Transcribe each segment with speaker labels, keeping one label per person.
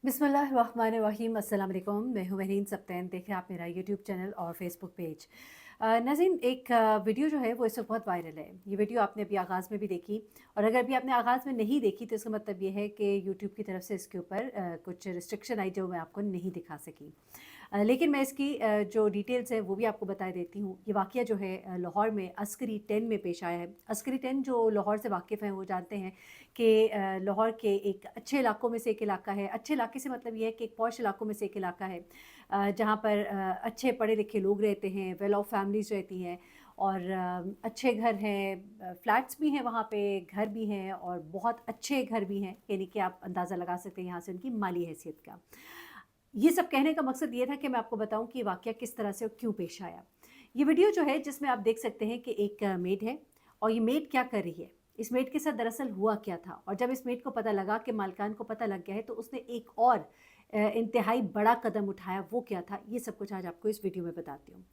Speaker 1: बिस्मिल्लाहिर्रहमानिर्रहीम, अस्सलाम वालेकुम। मैं हूँ महरीन सब्तैन। देख रहे हैं आप मेरा यूट्यूब चैनल और फेसबुक पेज। नाज़रीन, एक वीडियो जो है वो इस वक्त बहुत वायरल है। ये वीडियो आपने अभी आगाज़ में भी देखी, और अगर अभी आपने आगाज़ में नहीं देखी तो इसका मतलब ये है कि यूट्यूब की तरफ से इसके ऊपर कुछ रिस्ट्रिक्शन आई जो मैं आपको नहीं दिखा सकी। लेकिन मैं इसकी जो डिटेल्स है वो भी आपको बता देती हूँ। ये वाक़या जो है लाहौर में अस्करी 10 में पेश आया है। अस्करी 10 जो लाहौर से वाकिफ़ हैं वो जानते हैं कि लाहौर के एक अच्छे इलाकों में से एक इलाका है। अच्छे इलाके से मतलब ये है कि एक पॉश इलाकों में से एक इलाका है, जहाँ पर अच्छे पढ़े लिखे लोग रहते हैं, वेल ऑफ फैमिलीज़ रहती हैं, और अच्छे घर हैं, फ्लैट्स भी हैं वहाँ पे, घर भी हैं, और बहुत अच्छे घर भी हैं। यानी कि आप अंदाज़ा लगा सकते हैं यहाँ से उनकी माली हैसियत का। ये सब कहने का मकसद ये था कि मैं आपको बताऊँ कि ये वाक़या किस तरह से और क्यों पेश आया। ये वीडियो जो है जिसमें आप देख सकते हैं कि एक मेड है, और ये मेड क्या कर रही है। इस मेड के साथ दरअसल हुआ क्या था, और जब इस मेड को पता लगा कि मालकान को पता लग गया है तो उसने एक और इंतहाई बड़ा कदम उठाया। वो क्या था, ये सब कुछ आज आपको इस वीडियो में बताती हूँ।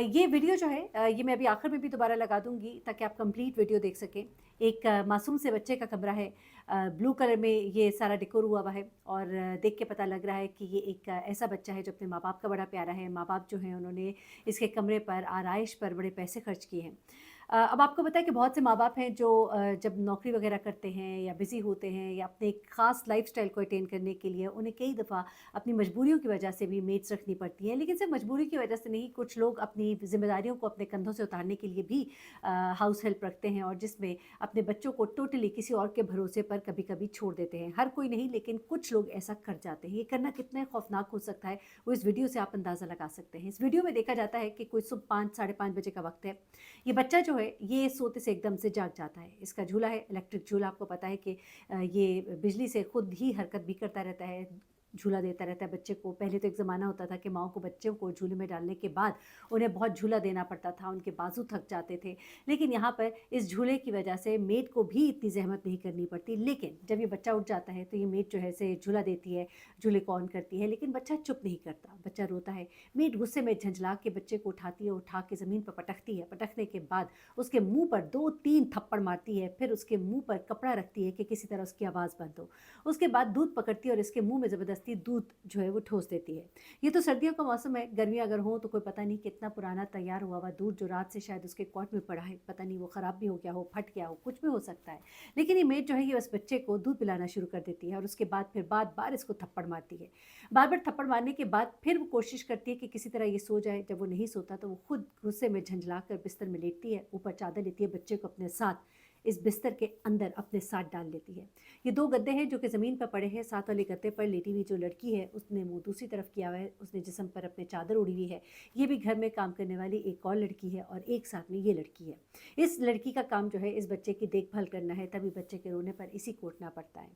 Speaker 1: ये वीडियो जो है ये मैं अभी आखिर में भी दोबारा लगा दूँगी ताकि आप कंप्लीट वीडियो देख सकें। एक मासूम से बच्चे का कमरा है, ब्लू कलर में ये सारा डेकोर हुआ हुआ है, और देख के पता लग रहा है कि ये एक ऐसा बच्चा है जो अपने माँ-बाप का बड़ा प्यारा है। माँ-बाप जो हैं उन्होंने इसके कमरे पर, आराइश पर बड़े पैसे खर्च किए हैं। अब आपको पता है कि बहुत से माँ-बाप हैं जो जब नौकरी वगैरह करते हैं या बिज़ी होते हैं या अपने एक ख़ास लाइफ़स्टाइल को अटेन करने के लिए उन्हें कई दफ़ा अपनी मजबूरियों की वजह से भी मेड्स रखनी पड़ती हैं। लेकिन सिर्फ़ मजबूरी की वजह से नहीं, कुछ लोग अपनी ज़िम्मेदारियों को अपने कंधों से उतारने के लिए भी हाउस हेल्प रखते हैं, और जिसमें अपने बच्चों को टोटली किसी और के भरोसे पर कभी-कभी छोड़ देते हैं। हर कोई नहीं, लेकिन कुछ लोग ऐसा कर जाते हैं। ये करना कितना खौफ़नाक हो सकता है, वो इस वीडियो से आप अंदाज़ा लगा सकते हैं। इस वीडियो में देखा जाता है कि कोई सुबह 5 साढ़े 5 बजे का वक़्त है। ये बच्चा जो है ये सोते से एकदम से जाग जाता है। इसका झूला है इलेक्ट्रिक झूला, आपको पता है कि ये बिजली से खुद ही हरकत भी करता रहता है, झूला देता रहता है बच्चे को। पहले तो एक ज़माना होता था कि माँओं को बच्चों को झूले में डालने के बाद उन्हें बहुत झूला देना पड़ता था, उनके बाजू थक जाते थे। लेकिन यहाँ पर इस झूले की वजह से मेड को भी इतनी ज़हमत नहीं करनी पड़ती। लेकिन जब ये बच्चा उठ जाता है तो ये मेड जो है से झूला देती है, झूले को ऑन करती है, लेकिन बच्चा चुप नहीं करता, बच्चा रोता है। मेड गुस्से में झंझला के बच्चे को उठाती है, उठा के ज़मीन पर पटकती है। पटकने के बाद उसके मुँह पर 2-3 थप्पड़ मारती है, फिर उसके मुँह पर कपड़ा रखती है कि किसी तरह उसकी आवाज़ बंद हो। उसके बाद दूध पकड़ती है और इसके मुँह में ज़बरदस्ती दूध जो है वो ठोस देती है। ये तो सर्दियों का मौसम है, गर्मियाँ अगर हों तो कोई पता नहीं कितना पुराना तैयार हुआ हुआ दूध जो रात से शायद उसके कॉट में पड़ा है, पता नहीं वो ख़राब भी हो गया हो, फट गया हो, कुछ भी हो सकता है। लेकिन ये मेड जो है ये बस बच्चे को दूध पिलाना शुरू कर देती है, और उसके बाद फिर बार-बार इसको थप्पड़ मारती है। बार-बार थप्पड़ मारने के बाद फिर वो कोशिश करती है कि किसी तरह ये सो जाए। जब वो नहीं सोता तो वो खुद गुस्से में झंझला कर बिस्तर में लेटती है, ऊपर चादर लेती है, बच्चे को अपने साथ इस बिस्तर के अंदर अपने साथ डाल लेती है। ये 2 गद्दे हैं जो कि ज़मीन पर पड़े हैं, साथ वाले गद्दे पर लेटी हुई जो लड़की है उसने मुँह दूसरी तरफ किया हुआ है, उसने जिस्म पर अपने चादर ओढ़ी हुई है। ये भी घर में काम करने वाली एक और लड़की है, और एक साथ में ये लड़की है। इस लड़की का काम जो है इस बच्चे की देखभाल करना है, तभी बच्चे के रोने पर इसी को उठना पड़ता है।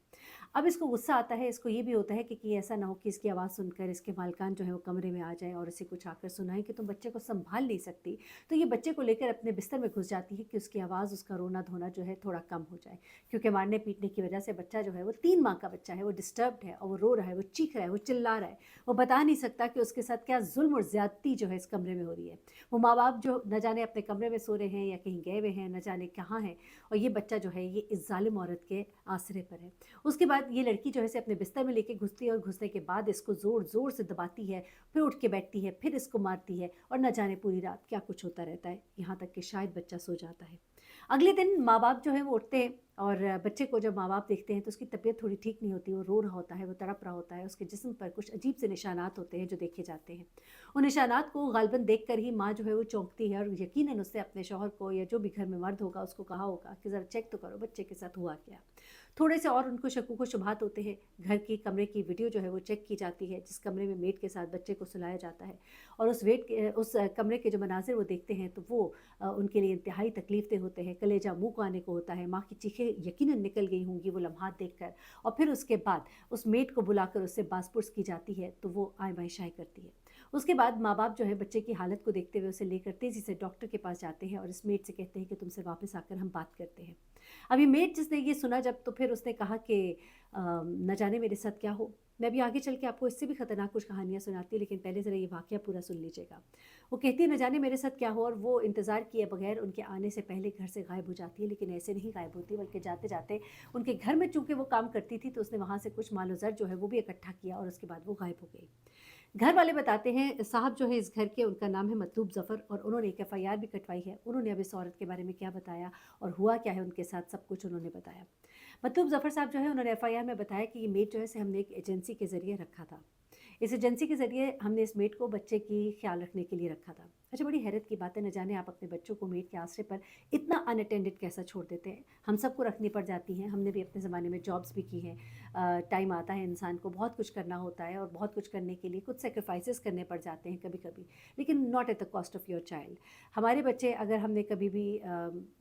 Speaker 1: अब इसको गुस्सा आता है, इसको ये भी होता है कि ऐसा ना हो कि इसकी आवाज़ सुनकर इसके मालकान जो है वो कमरे में आ जाएँ और इसे कुछ आकर सुनाएँ कि तुम बच्चे को सँभाल नहीं सकती। तो ये बच्चे को लेकर अपने बिस्तर में घुस जाती है कि उसकी आवाज़, उसका रोना-धोना जो है थोड़ा कम हो जाए। क्योंकि मारने-पीटने की वजह से बच्चा जो है वो 3 माह का बच्चा है, वो डिस्टर्ब्ड है, और वो रो रहा है, वो चीख रहा है, वो चिल्ला रहा है। वो बता नहीं सकता कि उसके साथ क्या ज़ुल्म और ज़्यादती जो है इस कमरे में हो रही है। वो माँ-बाप जो न जाने अपने कमरे में सो रहे हैं या कहीं गए हुए हैं, न जाने कहाँ हैं, और ये बच्चा जो है ये इस ज़ालिम औरत के आसरे पर है। उसके बाद ये लड़की जो है इसे अपने बिस्तर में लेके घुसती है, और घुसने के बाद इसको ज़ोर-ज़ोर से दबाती है, फिर उठ के बैठती है, फिर इसको मारती है, और न जाने पूरी रात क्या कुछ होता रहता है, यहाँ तक कि शायद बच्चा सो जाता है। अगले दिन माँ-बाप जो हैं वो उठते हैं, और बच्चे को जब माँ-बाप देखते हैं तो उसकी तबीयत थोड़ी ठीक नहीं होती, वो रो रहा होता है, वो तड़प रहा होता है, उसके जिस्म पर कुछ अजीब से निशानात होते हैं जो देखे जाते हैं। उन निशानात को ग़ालिबन देखकर ही माँ जो है वो चौंकती है, और यकीनन उसने अपने शौहर को या जो भी घर में मर्द होगा उसको कहा होगा कि ज़रा चेक तो करो बच्चे के साथ हुआ क्या। थोड़े से और उनको शक व शुबहात होते हैं। घर की कमरे की वीडियो जो है वो चेक की जाती है, जिस कमरे में मेड के साथ बच्चे को सुलाया जाता है, और उस कमरे के जो मनाज़िर वो देखते हैं तो वो उनके लिए इंतहाई तकलीफ़देह होते हैं। कलेजा मुँह को आने को होता है, माँ की चीखें यकीनन निकल गई होंगी वो लम्हात देखकर। और फिर उसके बाद उस मेड को बुलाकर उससे बास-पुर्स की जाती है तो वो आय-बाय-शाय करती है। उसके बाद माँ-बाप जो है बच्चे की हालत को देखते हुए उसे लेकर तेज़ी से डॉक्टर के पास जाते हैं, और इस मेड से कहते हैं कि तुमसे वापस आकर हम बात करते हैं। अब ये मेड जिसने ये सुना जब, तो फिर उसने कहा कि न जाने मेरे साथ क्या हो। मैं अभी आगे चल के आपको इससे भी ख़तरनाक कुछ कहानियाँ सुनाती हूँ, लेकिन पहले ज़रा ये वाक़या पूरा सुन लीजिएगा। वो कहती है, न जाने मेरे साथ क्या हुआ, और वो इंतज़ार किए बगैर उनके आने से पहले घर से गायब हो जाती है। लेकिन ऐसे नहीं गायब होती, बल्कि जाते-जाते उनके घर में चूँकि वो काम करती थी, तो उसने वहाँ से कुछ माल ज़र जो है वो भी इकट्ठा किया, और उसके बाद वो गायब हो गई। घर वाले बताते हैं, साहब जो है इस घर के, उनका नाम है मतलूब ज़फ़र, और उन्होंने एक एफ़आईआर भी कटवाई है। उन्होंने अब इस औरत के बारे में क्या बताया और हुआ क्या है उनके साथ, सब कुछ उन्होंने बताया। मतलूब ज़फ़र साहब जो है, उन्होंने एफ़आईआर में बताया कि ये मेड जो है इसे हमने एक एजेंसी के ज़रिए रखा था। इस एजेंसी के ज़रिए हमने इस मेड को बच्चे की ख़्याल रखने के लिए रखा था। अच्छा, बड़ी हैरत की बात है, न जाने आप अपने बच्चों को मेड के आसरे पर इतना अनअटेंडेड कैसा छोड़ देते हैं। हम सबको रखनी पड़ जाती हैं, हमने भी अपने ज़माने में जॉब्स भी की हैं। टाइम आता है इंसान को बहुत कुछ करना होता है, और बहुत कुछ करने के लिए कुछ सैक्रिफाइसेस करने पड़ जाते हैं कभी-कभी, लेकिन not at the cost of your child. हमारे बच्चे अगर हमने कभी भी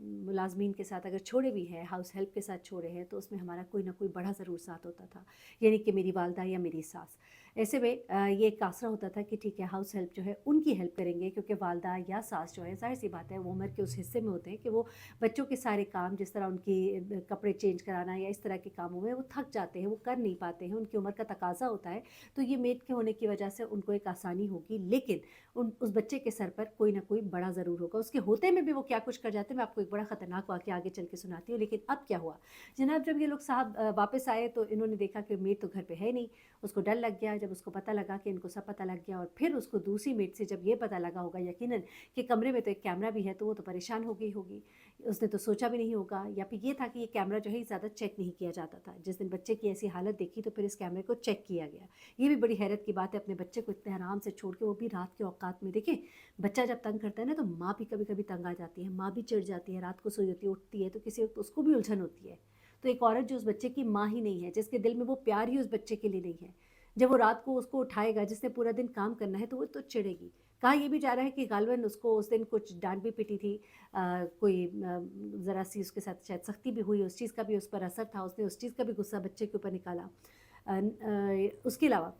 Speaker 1: मुलाज़मीन के साथ अगर छोड़े भी हैं, हाउस हेल्प के साथ छोड़े हैं, तो उसमें हमारा कोई ना कोई बड़ा ज़रूर साथ होता था, यानी कि मेरी वालदा या मेरी सास। ऐसे में ये एक आसरा होता था कि ठीक है, हाउस हेल्प जो है उनकी हेल्प करेंगे, क्योंकि वालदा या सास जो है, ज़ाहिर-सी बात है, वो उम्र के उस हिस्से में होते हैं कि वो बच्चों के सारे काम, जिस तरह उनकी कपड़े चेंज कराना या इस तरह के कामों में वो थक जाते हैं, वो कर नहीं पाते हैं, उनकी उम्र का तकाज़ा होता है। तो ये मेड के होने की वजह से उनको एक आसानी होगी, लेकिन उस बच्चे के सर पर कोई ना कोई बड़ा ज़रूर होगा। उसके होते में भी वो क्या कुछ कर जाते हैं, मैं आपको एक बड़ा ख़तरनाक वाक़या आगे चल के सुनाती हूँ। लेकिन अब क्या हुआ, जनाब, जब ये लोग साहब वापस आए, तो इन्होंने देखा कि मेड तो घर पे है नहीं। उसको डर लग गया, जब उसको पता लगा कि इनको सब पता लग गया, और फिर उसको दूसरी मेड से जब ये पता लगा होगा यकीनन कि कमरे में तो एक कैमरा भी है, तो वो तो परेशान हो गई होगी। उसने तो सोचा भी नहीं होगा, या फिर ये था कि ये कैमरा जो है ज़्यादा चेक नहीं किया जाता था। जिस दिन बच्चे की ऐसी हालत देखी, तो फिर इस कैमरे को चेक किया गया। ये भी बड़ी हैरत की बात है, अपने बच्चे को इतने आराम से छोड़ के, वो भी रात के औकात में। देखें, बच्चा जब तंग करता है ना, तो माँ भी कभी-कभी तंग आ जाती है, माँ भी चिढ़ जाती है, रात को सोई होती है, उठती है, तो किसी वक़्त उसको भी उलझन होती है। तो एक औरत जो उस बच्चे की माँ ही नहीं है, जिसके दिल में वो प्यार ही उस बच्चे के लिए नहीं है, जब वो रात को उसको उठाएगा, जिसने पूरा दिन काम करना है, तो वो तो चिढ़ेगी। कहा ये भी जा रहा है कि गालिबन उसको उस दिन कुछ डाँट भी पिटी थी, कोई ज़रा-सी उसके साथ शायद सख्ती भी हुई, उस चीज़ का भी उस पर असर था, उसने उस चीज़ का भी गुस्सा बच्चे के ऊपर निकाला। उसके अलावा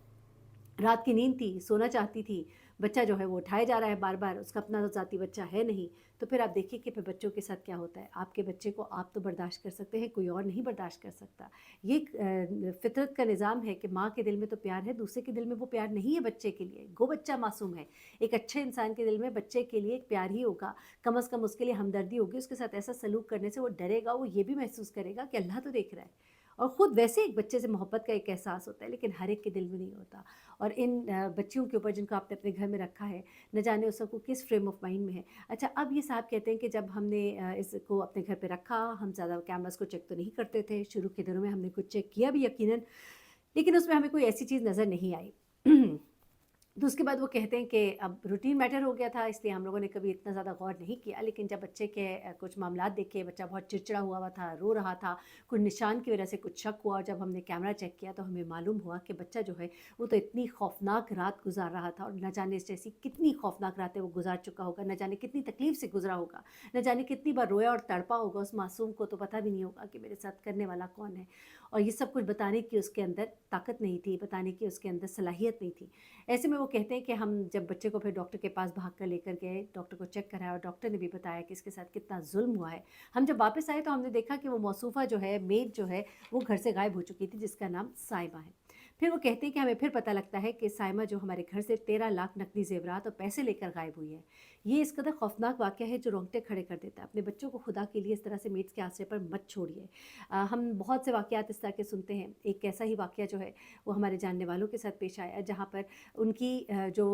Speaker 1: रात की नींद थी, सोना चाहती थी, बच्चा जो है वो उठाया जा रहा है बार-बार, उसका अपना तो ज़ाती बच्चा है नहीं। तो फिर आप देखिए कि फिर बच्चों के साथ क्या होता है। आपके बच्चे को आप तो बर्दाश्त कर सकते हैं, कोई और नहीं बर्दाश्त कर सकता। ये एक फ़ितरत का निज़ाम है कि माँ के दिल में तो प्यार है, दूसरे के दिल में वो प्यार नहीं है बच्चे के लिए। गो बच्चा मासूम है। एक अच्छे इंसान के दिल में बच्चे के लिए एक प्यार ही होगा, कम से कम उसके लिए हमदर्दी होगी, उसके साथ ऐसा सलूक करने से वो डरेगा, वो ये भी महसूस करेगा कि अल्लाह तो देख रहा है। और ख़ुद वैसे एक बच्चे से मोहब्बत का एक एहसास होता है, लेकिन हर एक के दिल में नहीं होता। और इन बच्चियों के ऊपर जिनको आपने अपने घर में रखा है, न जाने उस वक़्त वो किस फ्रेम ऑफ माइंड में है। अच्छा, अब ये साहब कहते हैं कि जब हमने इसको अपने घर पे रखा, हम ज़्यादा कैमराज़ को चेक तो नहीं करते थे। शुरू के दिनों में हमने कुछ चेक किया भी यकीनन, लेकिन उसमें हमें कोई ऐसी चीज़ नज़र नहीं आई। तो उसके बाद वो कहते हैं कि अब रूटीन मैटर हो गया था, इसलिए हम लोगों ने कभी इतना ज़्यादा गौर नहीं किया। लेकिन जब बच्चे के कुछ मामलात देखे, बच्चा बहुत चिड़चिड़ा हुआ था, रो रहा था, कुछ निशान की वजह से कुछ शक हुआ, और जब हमने कैमरा चेक किया, तो हमें मालूम हुआ कि बच्चा जो है वो तो इतनी खौफनाक रात गुजार रहा था, और न जाने इस जैसी कितनी खौफनाक रातें वो गुजार चुका होगा, न जाने कितनी तकलीफ़ से गुजरा होगा, न जाने कितनी बार रोया और तड़पा होगा। उस मासूम को तो पता भी नहीं होगा कि मेरे साथ करने वाला कौन है। और ये सब कुछ बताने की उसके अंदर ताकत नहीं थी, बताने की उसके अंदर सलाहियत नहीं थी। ऐसे में वो कहते हैं कि हम जब बच्चे को फिर डॉक्टर के पास भाग कर लेकर गए, डॉक्टर को चेक कराया, और डॉक्टर ने भी बताया कि इसके साथ कितना जुल्म हुआ है। हम जब वापस आए, तो हमने देखा कि वो मौसूफ़ा जो है, मेड जो है, वो घर से गायब हो चुकी थी, जिसका नाम साइमा है। फिर वो कहते हैं कि हमें फिर पता लगता है कि साइमा जो हमारे घर से 13 लाख नकदी ज़ेवरात और पैसे लेकर गायब हुई है। ये इस कदर खौफनाक वाक़या है जो रोंगटे खड़े कर देता है। अपने बच्चों को खुदा के लिए इस तरह से मेड्स के आसरे पर मत छोड़िए। हम बहुत से वाक़यात इस तरह के सुनते हैं। एक ऐसा ही वाक़या जो है, वो हमारे जानने वालों के साथ पेश आया, जहाँ पर उनकी जो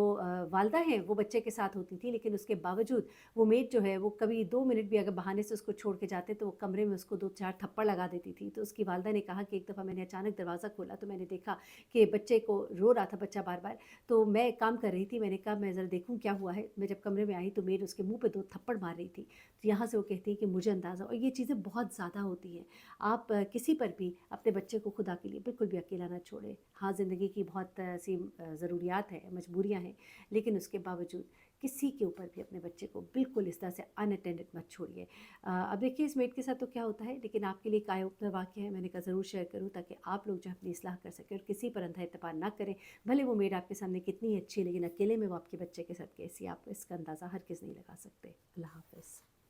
Speaker 1: वालदा हैं, वो बच्चे के साथ होती थी, लेकिन उसके बावजूद वो मेड जो है, वो कभी 2 मिनट भी अगर बहाने से उसको छोड़ के जाते, तो वो कमरे में उसको 2-4 थप्पड़ लगा देती थी। तो उसकी वालदा ने कहा कि एक दफ़ा मैंने अचानक दरवाज़ा खोला, तो मैंने देखा कि बच्चे को रो रहा था बच्चा बार-बार। तो मैं काम कर रही थी, मैंने कहा मैं ज़रा देखूँ क्या हुआ है। मैं जब कमरे में आई, तो मेड उसके मुँह पे 2 थप्पड़ मार रही थी। तो यहाँ से वो कहती है कि मुझे अंदाज़ा, और ये चीज़ें बहुत ज़्यादा होती हैं। आप किसी पर भी अपने बच्चे को खुदा के लिए बिल्कुल भी अकेला ना छोड़ें। हाँ, ज़िंदगी की बहुत सी ज़रूरियात हैं, मजबूरियाँ हैं, लेकिन उसके बावजूद किसी के ऊपर भी अपने बच्चे को बिल्कुल इस तरह से अनअटेंडेड मत छोड़िए। अब देखिए इस मेड के साथ तो क्या होता है, लेकिन आपके लिए एक आय ओपनर वाक़या है, मैंने कहा ज़रूर शेयर करूँ, ताकि आप लोग जो है अपनी इस्लाह कर सकें, और किसी पर अंधा एतबार ना करें। भले वो मेड आपके सामने कितनी अच्छी है, लेकिन अकेले में वो आपके बच्चे के साथ कैसी है, आप इसका अंदाज़ा हरगिज़ नहीं लगा सकते। अल्लाह हाफ़िज़।